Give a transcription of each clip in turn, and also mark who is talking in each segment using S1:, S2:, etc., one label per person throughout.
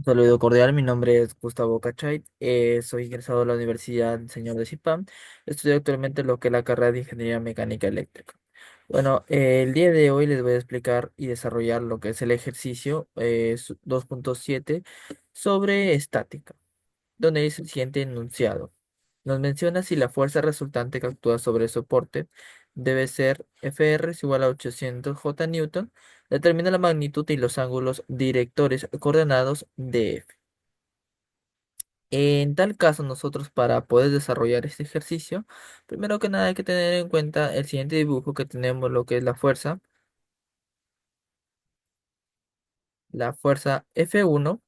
S1: Un saludo cordial, mi nombre es Gustavo Cachay, soy egresado de la Universidad Señor de Zipán, estudio actualmente lo que es la carrera de Ingeniería Mecánica Eléctrica. Bueno, el día de hoy les voy a explicar y desarrollar lo que es el ejercicio 2.7 sobre estática, donde dice el siguiente enunciado. Nos menciona si la fuerza resultante que actúa sobre el soporte debe ser Fr es igual a 800 J Newton. Determina la magnitud y los ángulos directores coordenados de F. En tal caso, nosotros para poder desarrollar este ejercicio, primero que nada hay que tener en cuenta el siguiente dibujo que tenemos, lo que es la fuerza F1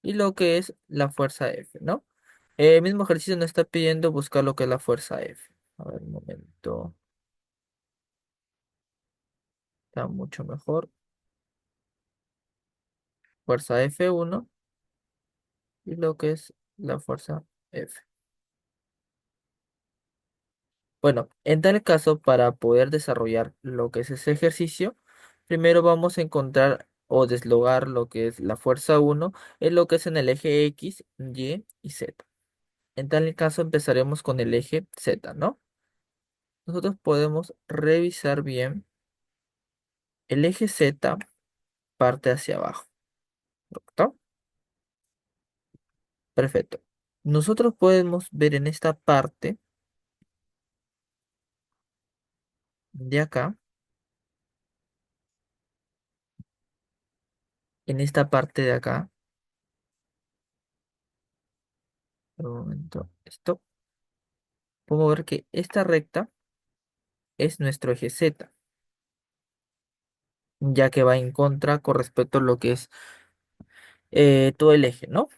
S1: y lo que es la fuerza F, ¿no? El mismo ejercicio nos está pidiendo buscar lo que es la fuerza F. A ver, un momento, está mucho mejor. Fuerza F1 y lo que es la fuerza F. Bueno, en tal caso, para poder desarrollar lo que es ese ejercicio, primero vamos a encontrar o deslogar lo que es la fuerza uno en lo que es en el eje X, Y Z. En tal caso, empezaremos con el eje Z, ¿no? Nosotros podemos revisar bien el eje Z parte hacia abajo, ¿correcto? Perfecto. Nosotros podemos ver en esta parte de acá, en esta parte de acá, un momento, esto, podemos ver que esta recta es nuestro eje Z, ya que va en contra con respecto a lo que es todo el eje, ¿no?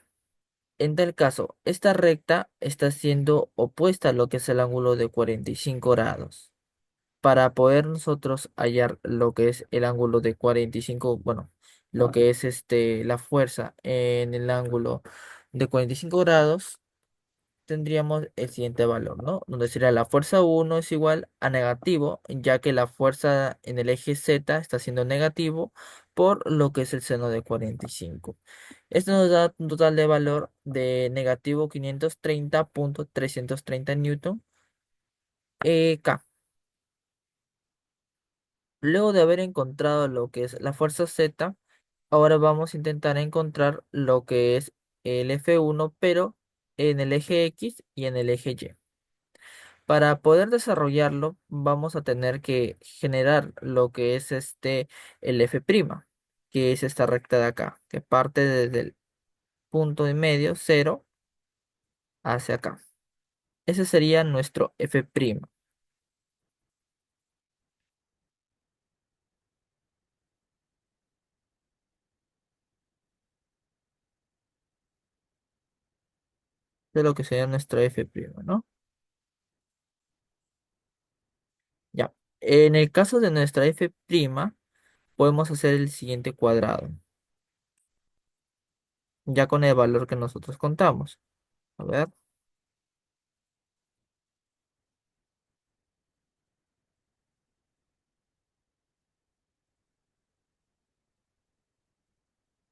S1: En tal caso, esta recta está siendo opuesta a lo que es el ángulo de 45 grados. Para poder nosotros hallar lo que es el ángulo de 45, bueno, lo que es la fuerza en el ángulo de 45 grados, tendríamos el siguiente valor, ¿no? Donde sería la fuerza uno es igual a negativo, ya que la fuerza en el eje Z está siendo negativo por lo que es el seno de 45. Esto nos da un total de valor de negativo 530.330 Newton K. Luego de haber encontrado lo que es la fuerza Z, ahora vamos a intentar encontrar lo que es el F1, pero en el eje X y en el eje Y. Para poder desarrollarlo, vamos a tener que generar lo que es el F', que es esta recta de acá, que parte desde el punto y medio, cero, hacia acá. Ese sería nuestro F', de lo que sería nuestro F', ¿no? Ya. En el caso de nuestra F', podemos hacer el siguiente cuadrado, ya con el valor que nosotros contamos. A ver,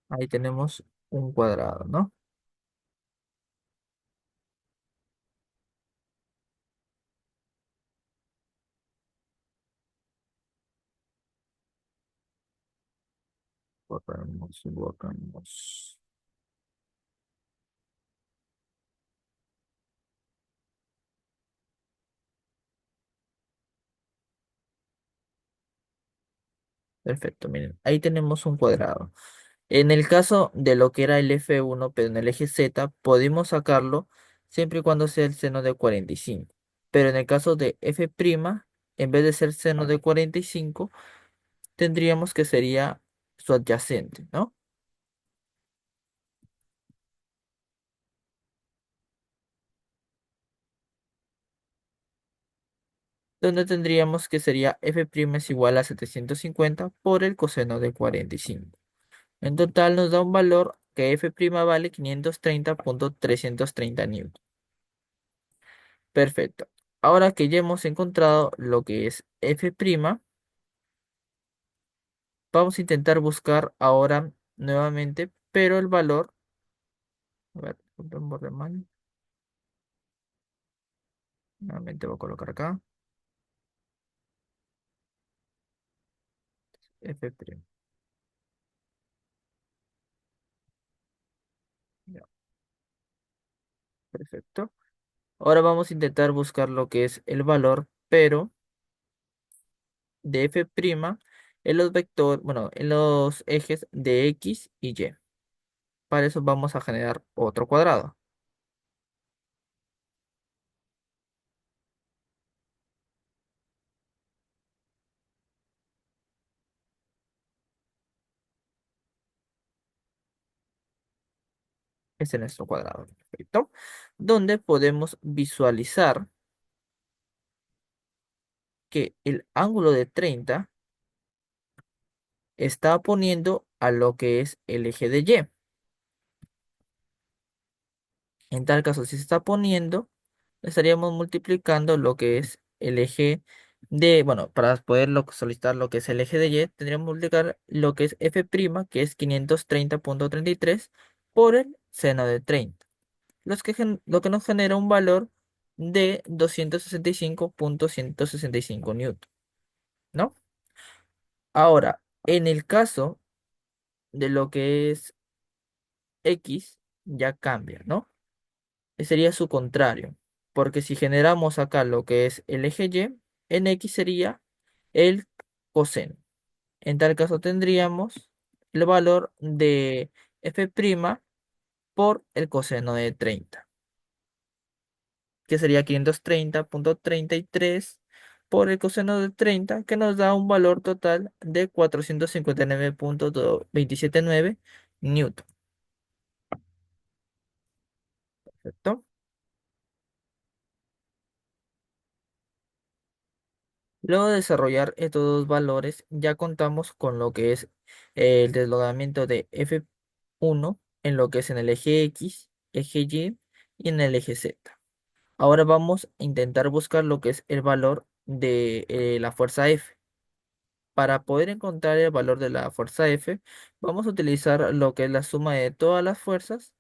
S1: ahí tenemos un cuadrado, ¿no? Borramos. Perfecto, miren, ahí tenemos un cuadrado. En el caso de lo que era el F1, pero en el eje Z, podemos sacarlo siempre y cuando sea el seno de 45. Pero en el caso de F', en vez de ser seno de 45, tendríamos que sería su adyacente, ¿no? Donde tendríamos que sería F' es igual a 750 por el coseno de 45. En total nos da un valor que F' vale 530.330 newton. Perfecto. Ahora que ya hemos encontrado lo que es F', vamos a intentar buscar ahora nuevamente. pero el valor, a ver, un borre mal, nuevamente voy a colocar acá, F'. Ya, perfecto. Ahora vamos a intentar buscar lo que es el valor, pero de f' en los vectores, bueno, en los ejes de x y y. Para eso vamos a generar otro cuadrado. Este es nuestro cuadrado, perfecto. Donde podemos visualizar que el ángulo de 30 está poniendo a lo que es el eje de y. En tal caso, si se está poniendo, estaríamos multiplicando lo que es el eje de, bueno, para poder solicitar lo que es el eje de y, tendríamos que multiplicar lo que es f', que es 530,33, por el seno de 30, lo que nos genera un valor de 265,165 newton, ¿no? Ahora, en el caso de lo que es x, ya cambia, ¿no? Sería su contrario, porque si generamos acá lo que es el eje y, en x sería el coseno. En tal caso tendríamos el valor de f' por el coseno de 30, que sería 530,33 por el coseno de 30, que nos da un valor total de 459,279 newton. ¿Perfecto? Luego de desarrollar estos dos valores, ya contamos con lo que es el desdoblamiento de F1 en lo que es en el eje X, eje y en el eje Z. Ahora vamos a intentar buscar lo que es el valor de la fuerza F. Para poder encontrar el valor de la fuerza F, vamos a utilizar lo que es la suma de todas las fuerzas,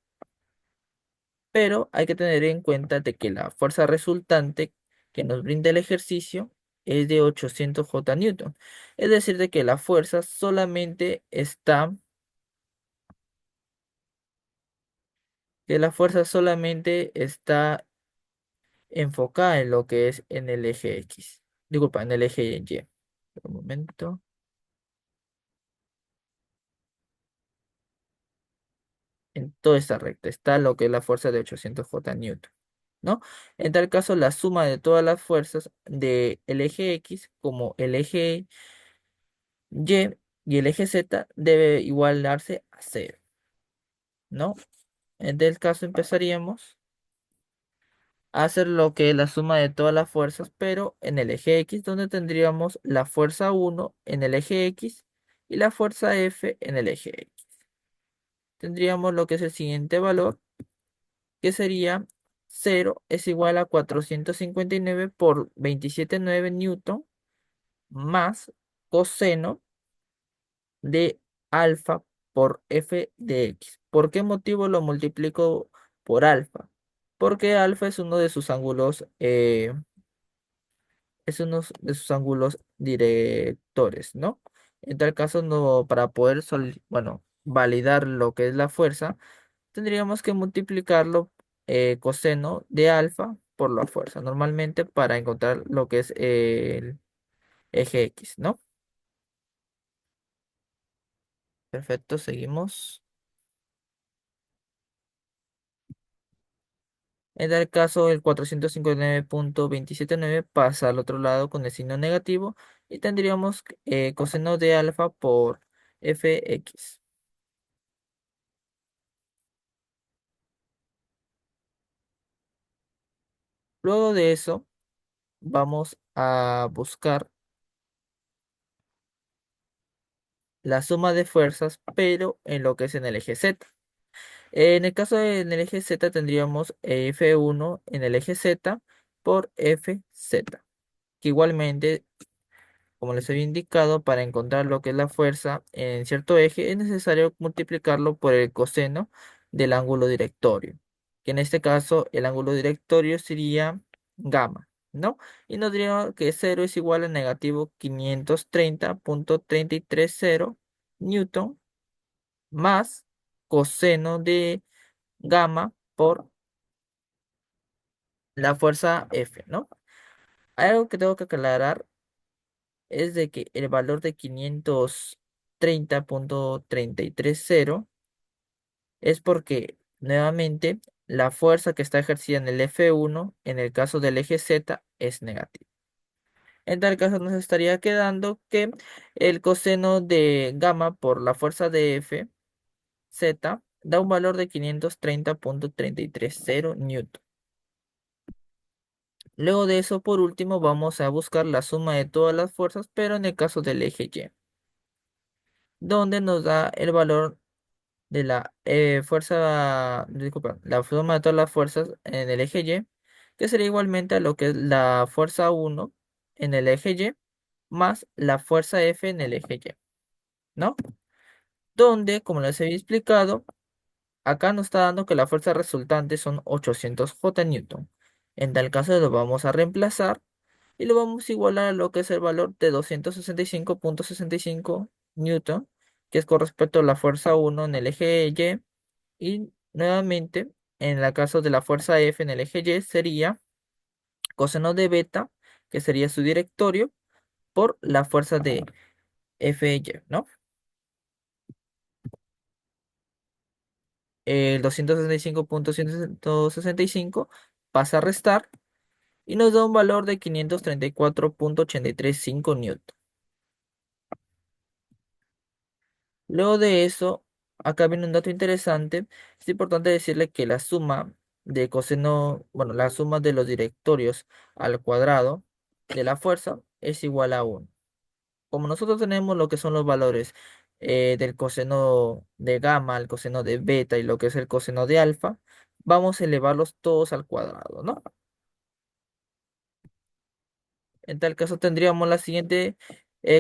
S1: pero hay que tener en cuenta de que la fuerza resultante que nos brinda el ejercicio es de 800 J Newton. Es decir, de que la fuerza solamente está enfocada en lo que es en el eje X. Disculpa, en el eje Y. Un momento. En toda esta recta está lo que es la fuerza de 800 J Newton, ¿no? En tal caso, la suma de todas las fuerzas del eje X como el eje Y y el eje Z debe igualarse a cero, ¿no? En tal caso empezaríamos a hacer lo que es la suma de todas las fuerzas, pero en el eje X, donde tendríamos la fuerza 1 en el eje X y la fuerza F en el eje X. Tendríamos lo que es el siguiente valor, que sería 0 es igual a 459 por 27,9 newton más coseno de alfa por f de x. ¿Por qué motivo lo multiplico por alfa? Porque alfa es uno de sus ángulos directores, ¿no? En tal caso, no, para poder bueno, validar lo que es la fuerza, tendríamos que multiplicarlo coseno de alfa por la fuerza, normalmente para encontrar lo que es el eje X, ¿no? Perfecto, seguimos. En el caso, el 459,279 pasa al otro lado con el signo negativo y tendríamos coseno de alfa por fx. Luego de eso, vamos a buscar la suma de fuerzas, pero en lo que es en el eje Z. En el caso en el eje Z tendríamos F1 en el eje Z por FZ, que igualmente como les había indicado, para encontrar lo que es la fuerza en cierto eje, es necesario multiplicarlo por el coseno del ángulo directorio, que en este caso el ángulo directorio sería gamma, ¿no? Y nos diría que 0 es igual a negativo 530,330 newton más coseno de gamma por la fuerza F, ¿no? Hay algo que tengo que aclarar es de que el valor de 530,330 es porque nuevamente la fuerza que está ejercida en el F1 en el caso del eje Z es negativa. En tal caso nos estaría quedando que el coseno de gamma por la fuerza de F Z da un valor de 530,330 newton. Luego de eso, por último, vamos a buscar la suma de todas las fuerzas, pero en el caso del eje Y, donde nos da el valor de la fuerza, disculpa, la suma de todas las fuerzas en el eje Y, que sería igualmente a lo que es la fuerza 1 en el eje Y, más la fuerza F en el eje Y, ¿no? Donde, como les había explicado, acá nos está dando que la fuerza resultante son 800 J newton. En tal caso lo vamos a reemplazar y lo vamos a igualar a lo que es el valor de 265,65 newton, que es con respecto a la fuerza 1 en el eje Y. Y nuevamente, en el caso de la fuerza F en el eje Y, sería coseno de beta, que sería su directorio, por la fuerza de FY, ¿no? El 265,165 pasa a restar y nos da un valor de 534,835 newton. Luego de eso, acá viene un dato interesante. Es importante decirle que la suma de coseno, bueno, la suma de los directorios al cuadrado de la fuerza es igual a 1. Como nosotros tenemos lo que son los valores del coseno de gamma, el coseno de beta y lo que es el coseno de alfa, vamos a elevarlos todos al cuadrado, ¿no? En tal caso tendríamos la siguiente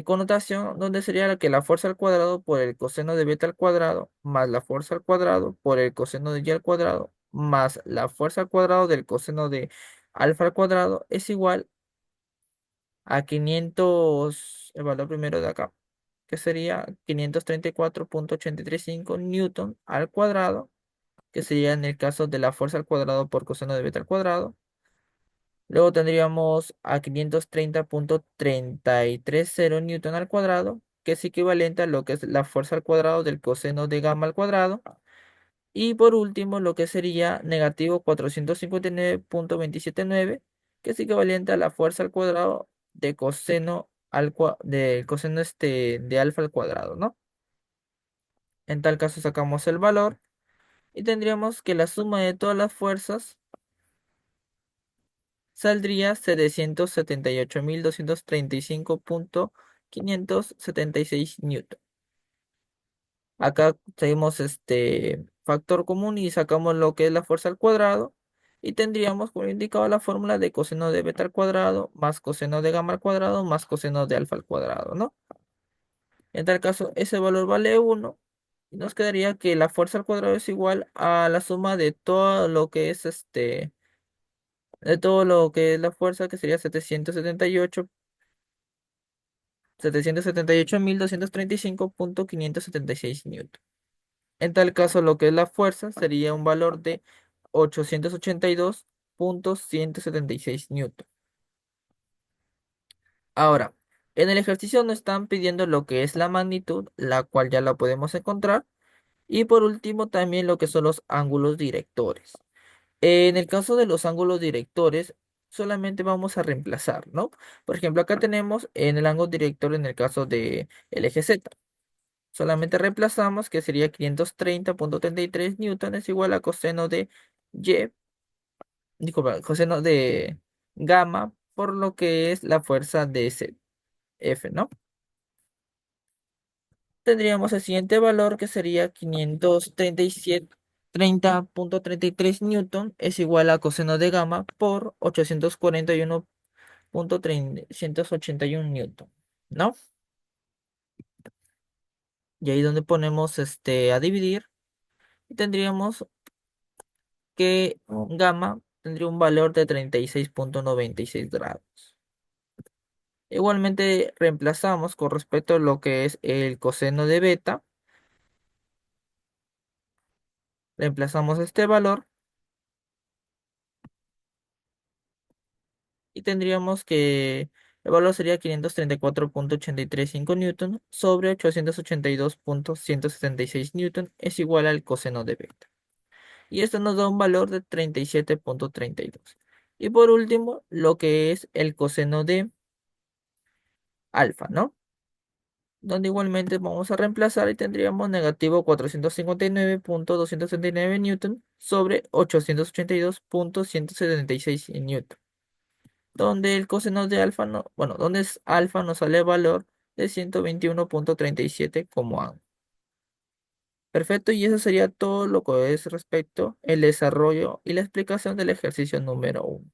S1: connotación, donde sería la que la fuerza al cuadrado por el coseno de beta al cuadrado, más la fuerza al cuadrado por el coseno de y al cuadrado, más la fuerza al cuadrado del coseno de alfa al cuadrado, es igual a 500, el valor primero de acá, que sería 534,835 newton al cuadrado, que sería en el caso de la fuerza al cuadrado por coseno de beta al cuadrado. Luego tendríamos a 530,330 newton al cuadrado, que es equivalente a lo que es la fuerza al cuadrado del coseno de gamma al cuadrado. Y por último, lo que sería negativo 459,279, que es equivalente a la fuerza al cuadrado de coseno del coseno de alfa al cuadrado, ¿no? En tal caso sacamos el valor y tendríamos que la suma de todas las fuerzas saldría 778,235,576 newton. Acá tenemos este factor común y sacamos lo que es la fuerza al cuadrado y tendríamos como indicado la fórmula de coseno de beta al cuadrado más coseno de gamma al cuadrado más coseno de alfa al cuadrado, ¿no? En tal caso, ese valor vale 1 y nos quedaría que la fuerza al cuadrado es igual a la suma de todo lo que es de todo lo que es la fuerza, que sería 778,235,576 newton. En tal caso, lo que es la fuerza sería un valor de 882,176 newton. Ahora, en el ejercicio nos están pidiendo lo que es la magnitud, la cual ya la podemos encontrar. Y por último, también lo que son los ángulos directores. En el caso de los ángulos directores, solamente vamos a reemplazar, ¿no? Por ejemplo, acá tenemos en el ángulo director en el caso del eje Z. Solamente reemplazamos que sería 530,33 newton es igual a coseno de Y, disculpa, coseno de gamma por lo que es la fuerza de ese F, ¿no? Tendríamos el siguiente valor que sería 530,33 newton es igual a coseno de gamma por 841,381 newton. ¿no? Y ahí donde ponemos a dividir, tendríamos que gamma tendría un valor de 36,96 grados. Igualmente reemplazamos con respecto a lo que es el coseno de beta, reemplazamos este valor y tendríamos que el valor sería 534,835 newton sobre 882,176 newton es igual al coseno de beta. Y esto nos da un valor de 37,32. Y por último, lo que es el coseno de alfa, ¿no? Donde igualmente vamos a reemplazar y tendríamos negativo 459,239 newton sobre 882,176 newton, donde el coseno de alfa no, bueno, donde es alfa nos sale el valor de 121,37 como A. Perfecto, y eso sería todo lo que es respecto el desarrollo y la explicación del ejercicio número 1.